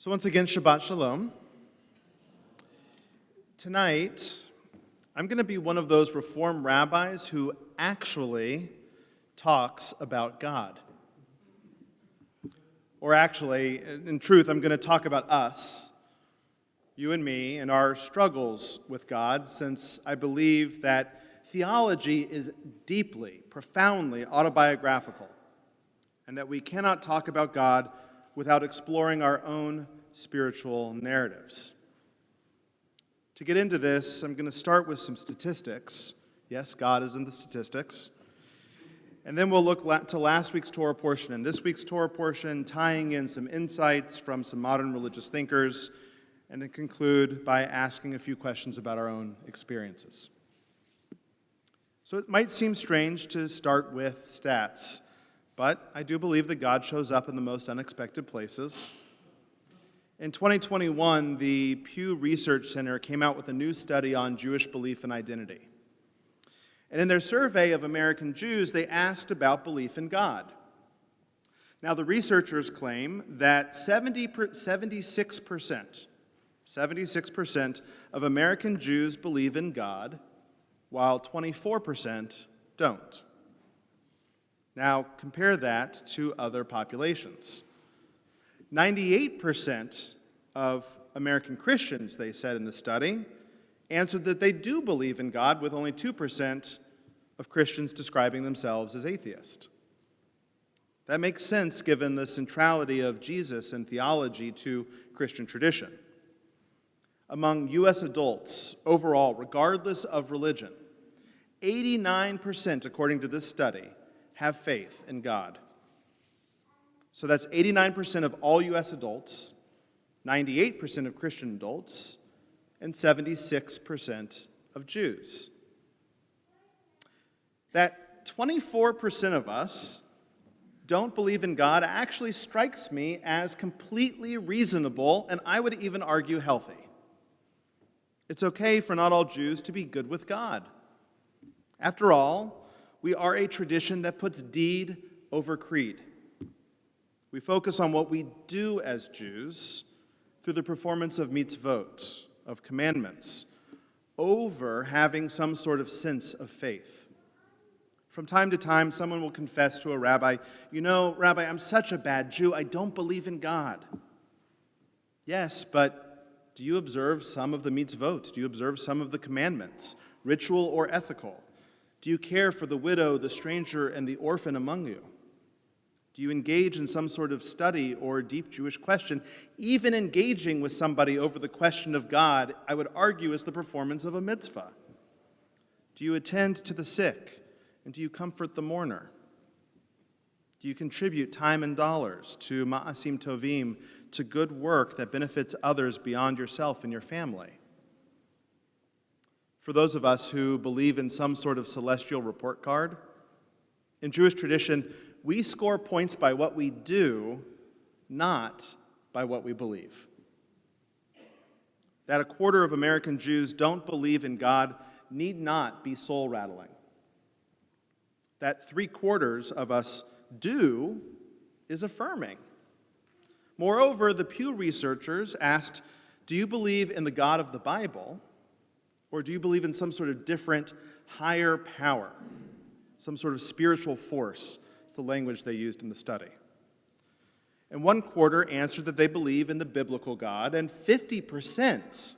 So once again, Shabbat Shalom. Tonight, I'm going to be one of those Reform rabbis who actually talks about God. Or actually, in truth, I'm going to talk about us, you and me, and our struggles with God, since I believe that theology is deeply, profoundly autobiographical, and that we cannot talk about God without exploring our own spiritual narratives. To get into this, I'm going to start with some statistics. Yes, God is in the statistics. And then we'll look to last week's Torah portion and this week's Torah portion, tying in some insights from some modern religious thinkers, and then conclude by asking a few questions about our own experiences. So it might seem strange to start with stats, but I do believe that God shows up in the most unexpected places. In 2021, the Pew Research Center came out with a new study on Jewish belief and identity. And in their survey of American Jews, they asked about belief in God. Now, the researchers claim that 76% of American Jews believe in God, while 24% don't. Now, compare that to other populations. 98% of American Christians, they said in the study, answered that they do believe in God, with only 2% of Christians describing themselves as atheist. That makes sense given the centrality of Jesus and theology to Christian tradition. Among U.S. adults overall, regardless of religion, 89%, according to this study, have faith in God. So that's 89% of all U.S. adults, 98% of Christian adults, and 76% of Jews. That 24% of us don't believe in God actually strikes me as completely reasonable, and I would even argue healthy. It's okay for not all Jews to be good with God. After all, we are a tradition that puts deed over creed. We focus on what we do as Jews through the performance of mitzvot, of commandments, over having some sort of sense of faith. From time to time, someone will confess to a rabbi, "You know, Rabbi, I'm such a bad Jew, I don't believe in God." Yes, but do you observe some of the mitzvot? Do you observe some of the commandments, ritual or ethical? Do you care for the widow, the stranger, and the orphan among you? Do you engage in some sort of study or deep Jewish question? Even engaging with somebody over the question of God, I would argue, is the performance of a mitzvah. Do you attend to the sick, and do you comfort the mourner? Do you contribute time and dollars to ma'asim tovim, to good work that benefits others beyond yourself and your family? For those of us who believe in some sort of celestial report card, in Jewish tradition, we score points by what we do, not by what we believe. That a quarter of American Jews don't believe in God need not be soul-rattling. That 3/4 of us do is affirming. Moreover, the Pew researchers asked, do you believe in the God of the Bible, or do you believe in some sort of different, higher power, some sort of spiritual force? It's the language they used in the study. And 1/4 answered that they believe in the biblical God, and 50%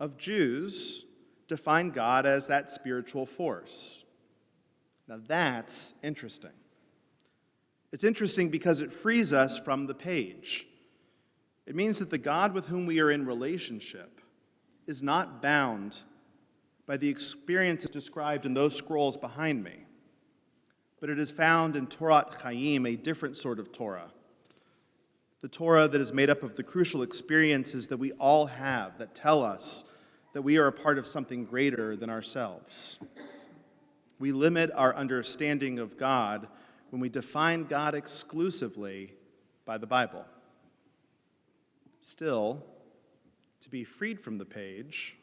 of Jews define God as that spiritual force. Now that's interesting. It's interesting because it frees us from the page. It means that the God with whom we are in relationship is not bound by the experiences described in those scrolls behind me, but it is found in Torat Chaim, a different sort of Torah. The Torah that is made up of the crucial experiences that we all have that tell us that we are a part of something greater than ourselves. We limit our understanding of God when we define God exclusively by the Bible. Still, to be freed from the page,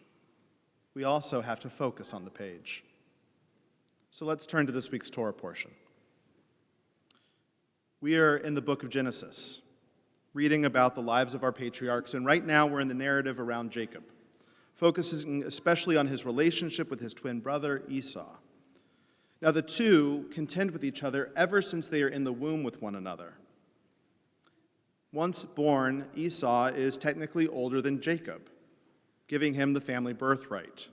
we also have to focus on the page. So let's turn to this week's Torah portion. We are in the book of Genesis. reading about the lives of our patriarchs, and right now we're in the narrative around Jacob, focusing especially on his relationship with his twin brother Esau. Now the two contend with each other ever since they are in the womb with one another. Once born, Esau is technically older than Jacob, giving him the family birthright.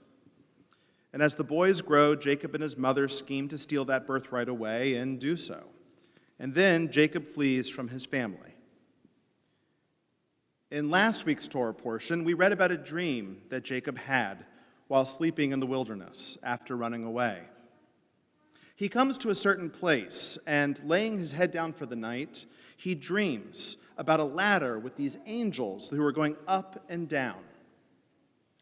And as the boys grow, Jacob and his mother scheme to steal that birthright away and do so. And then Jacob flees from his family. In last week's Torah portion, we read about a dream that Jacob had while sleeping in the wilderness after running away. He comes to a certain place, and laying his head down for the night, he dreams about a ladder with these angels who are going up and down.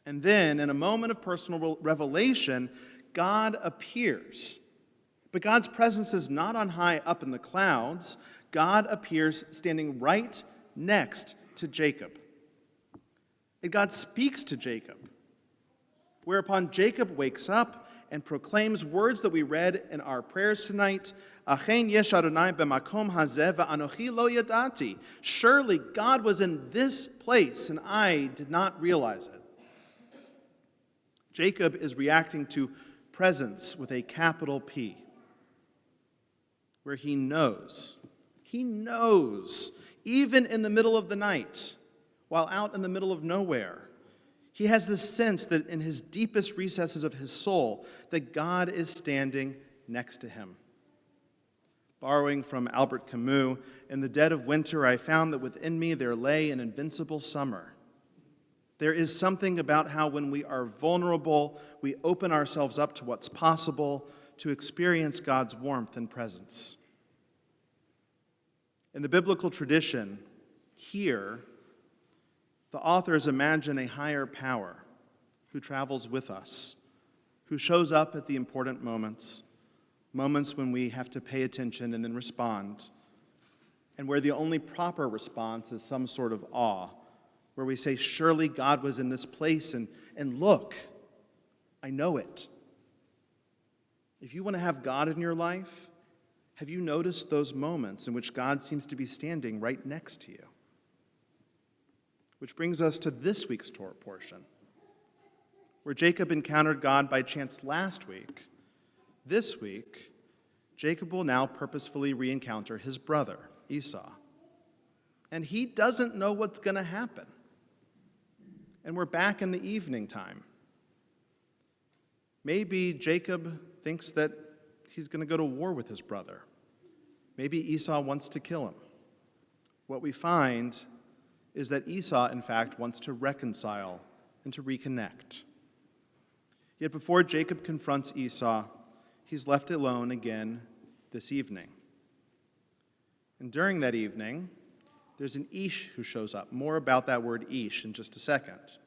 And then, in a moment of personal revelation, God appears. But God's presence is not on high up in the clouds. God appears standing right next to Jacob. And God speaks to Jacob, whereupon Jacob wakes up and proclaims words that we read in our prayers tonight. Achen yesh Adonai b'makom hazeh v'anochi lo yadati. Surely God was in this place, and I did not realize it. Jacob is reacting to presence with a capital P, where he knows, even in the middle of the night, while out in the middle of nowhere, he has the sense that in his deepest recesses of his soul, that God is standing next to him. Borrowing from Albert Camus, in the dead of winter, I found that within me there lay an invincible summer. There is something about how when we are vulnerable, we open ourselves up to what's possible, to experience God's warmth and presence. In the biblical tradition, here, the authors imagine a higher power who travels with us, who shows up at the important moments when we have to pay attention and then respond, and where the only proper response is some sort of awe, where we say, surely God was in this place, and look, I know it. If you want to have God in your life, have you noticed those moments in which God seems to be standing right next to you? Which brings us to this week's Torah portion, where Jacob encountered God by chance last week. This week, Jacob will now purposefully re-encounter his brother, Esau. And he doesn't know what's going to happen. And we're back in the evening time. Maybe Jacob thinks that he's going to go to war with his brother. Maybe Esau wants to kill him. What we find is that Esau, in fact, wants to reconcile and to reconnect. Yet before Jacob confronts Esau, he's left alone again this evening. And during that evening, there's an Ish who shows up. More about that word Ish in just a second.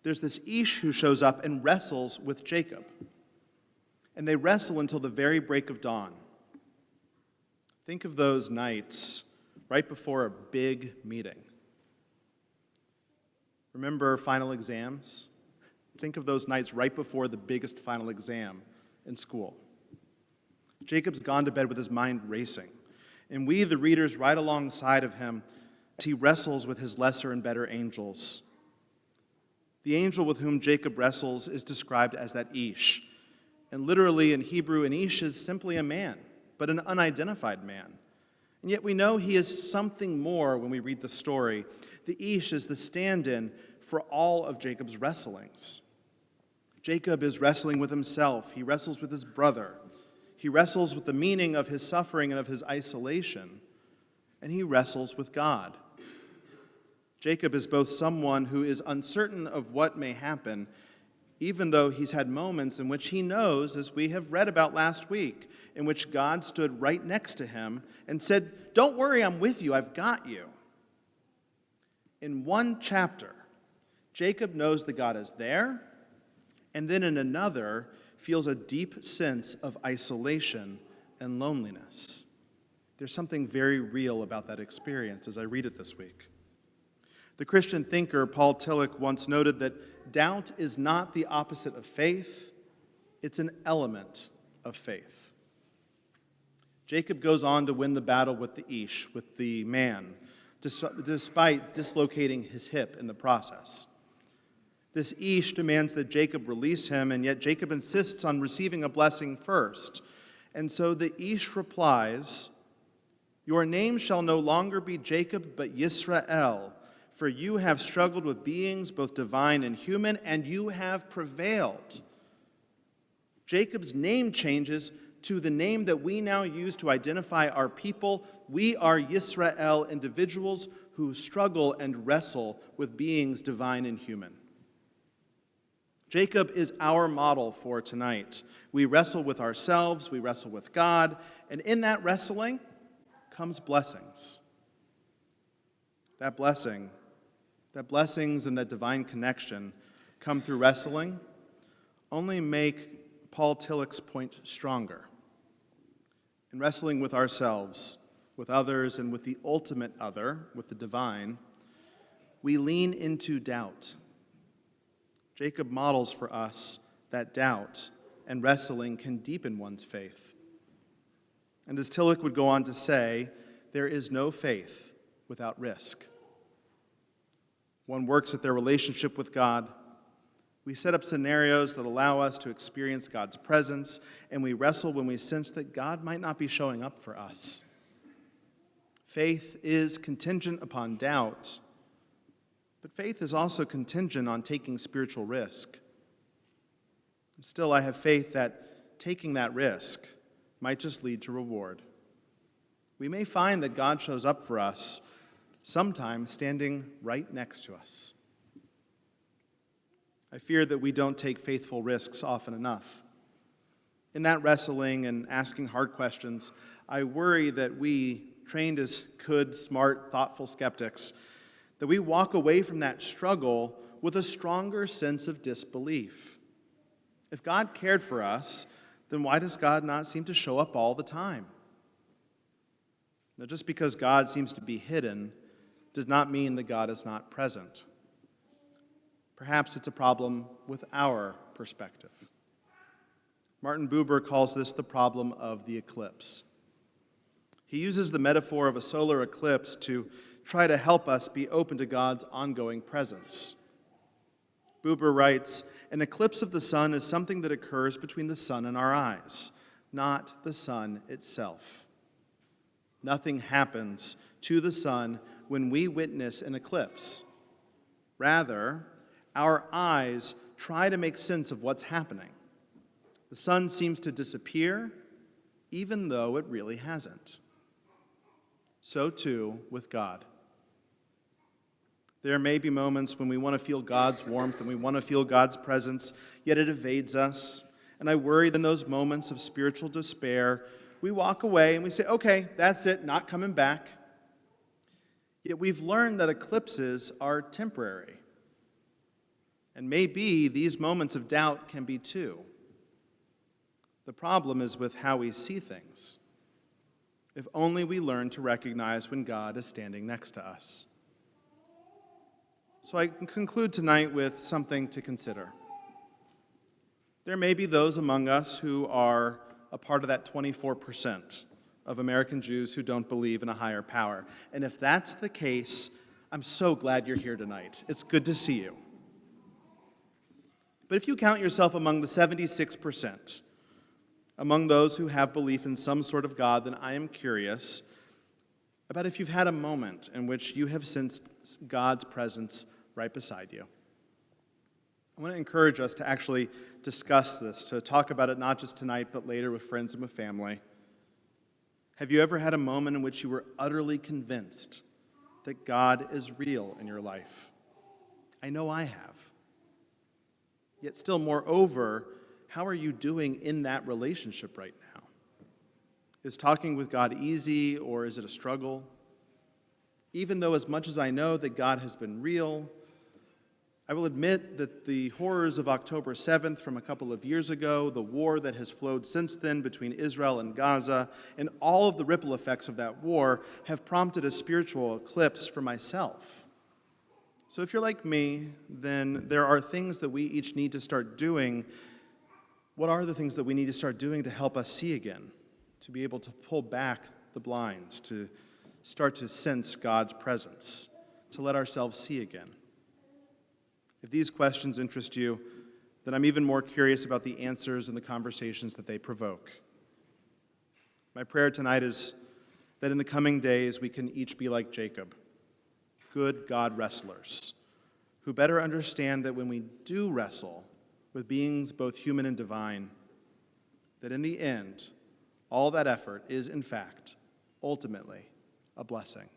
There's this Ish who shows up and wrestles with Jacob. And they wrestle until the very break of dawn. Think of those nights right before a big meeting. Remember final exams? Think of those nights right before the biggest final exam in school. Jacob's gone to bed with his mind racing. And we, the readers, ride alongside of him as he wrestles with his lesser and better angels. The angel with whom Jacob wrestles is described as that Ish. And literally in Hebrew, an Ish is simply a man, but an unidentified man. And yet we know he is something more when we read the story. The Ish is the stand-in for all of Jacob's wrestlings. Jacob is wrestling with himself. He wrestles with his brother. He wrestles with the meaning of his suffering and of his isolation. And he wrestles with God. Jacob is both someone who is uncertain of what may happen, even though he's had moments in which he knows, as we have read about last week, in which God stood right next to him and said, "Don't worry, I'm with you, I've got you." In one chapter, Jacob knows that God is there, and then in another, feels a deep sense of isolation and loneliness. There's something very real about that experience as I read it this week. The Christian thinker Paul Tillich once noted that doubt is not the opposite of faith, it's an element of faith. Jacob goes on to win the battle with the Ish, with the man, despite dislocating his hip in the process. This Ish demands that Jacob release him, and yet Jacob insists on receiving a blessing first. And so the Ish replies, "Your name shall no longer be Jacob, but Yisrael, for you have struggled with beings both divine and human, and you have prevailed." Jacob's name changes to the name that we now use to identify our people. We are Yisrael, individuals who struggle and wrestle with beings divine and human. Jacob is our model for tonight. We wrestle with ourselves, we wrestle with God, and in that wrestling comes blessings. That blessings and that divine connection come through wrestling only make Paul Tillich's point stronger. In wrestling with ourselves, with others, and with the ultimate other, with the divine, we lean into doubt. Jacob models for us that doubt and wrestling can deepen one's faith. And as Tillich would go on to say, there is no faith without risk. One works at their relationship with God. We set up scenarios that allow us to experience God's presence, and we wrestle when we sense that God might not be showing up for us. Faith is contingent upon doubt, but faith is also contingent on taking spiritual risk. And still, I have faith that taking that risk might just lead to reward. We may find that God shows up for us, sometimes standing right next to us. I fear that we don't take faithful risks often enough. In that wrestling and asking hard questions, I worry that we, trained as good, smart, thoughtful skeptics, that we walk away from that struggle with a stronger sense of disbelief. If God cared for us, then why does God not seem to show up all the time? Now, just because God seems to be hidden does not mean that God is not present. Perhaps it's a problem with our perspective. Martin Buber calls this the problem of the eclipse. He uses the metaphor of a solar eclipse to try to help us be open to God's ongoing presence. Buber writes, "An eclipse of the sun is something that occurs between the sun and our eyes, not the sun itself. Nothing happens to the sun when we witness an eclipse. Rather, our eyes try to make sense of what's happening. The sun seems to disappear, even though it really hasn't. So too with God. There may be moments when we want to feel God's warmth and we want to feel God's presence, yet it evades us. And I worry that in those moments of spiritual despair, we walk away and we say, okay, that's it, not coming back. Yet we've learned that eclipses are temporary. And maybe these moments of doubt can be too. The problem is with how we see things. If only we learn to recognize when God is standing next to us. So I can conclude tonight with something to consider. There may be those among us who are a part of that 24% of American Jews who don't believe in a higher power. And if that's the case, I'm so glad you're here tonight. It's good to see you. But if you count yourself among the 76%, among those who have belief in some sort of God, then I am curious about if you've had a moment in which you have sensed God's presence right beside you. I want to encourage us to actually discuss this, to talk about it not just tonight, but later with friends and with family. Have you ever had a moment in which you were utterly convinced that God is real in your life? I know I have. Yet still, moreover, how are you doing in that relationship right now? Is talking with God easy, or is it a struggle? Even though as much as I know that God has been real, I will admit that the horrors of October 7th from a couple of years ago, the war that has flowed since then between Israel and Gaza, and all of the ripple effects of that war have prompted a spiritual eclipse for myself. So if you're like me, then there are things that we each need to start doing. What are the things that we need to start doing to help us see again? To be able to pull back the blinds, to start to sense God's presence, to let ourselves see again? If these questions interest you, then I'm even more curious about the answers and the conversations that they provoke. My prayer tonight is that in the coming days we can each be like Jacob, good God wrestlers, who better understand that when we do wrestle with beings both human and divine, that in the end, all that effort is, in fact, ultimately a blessing.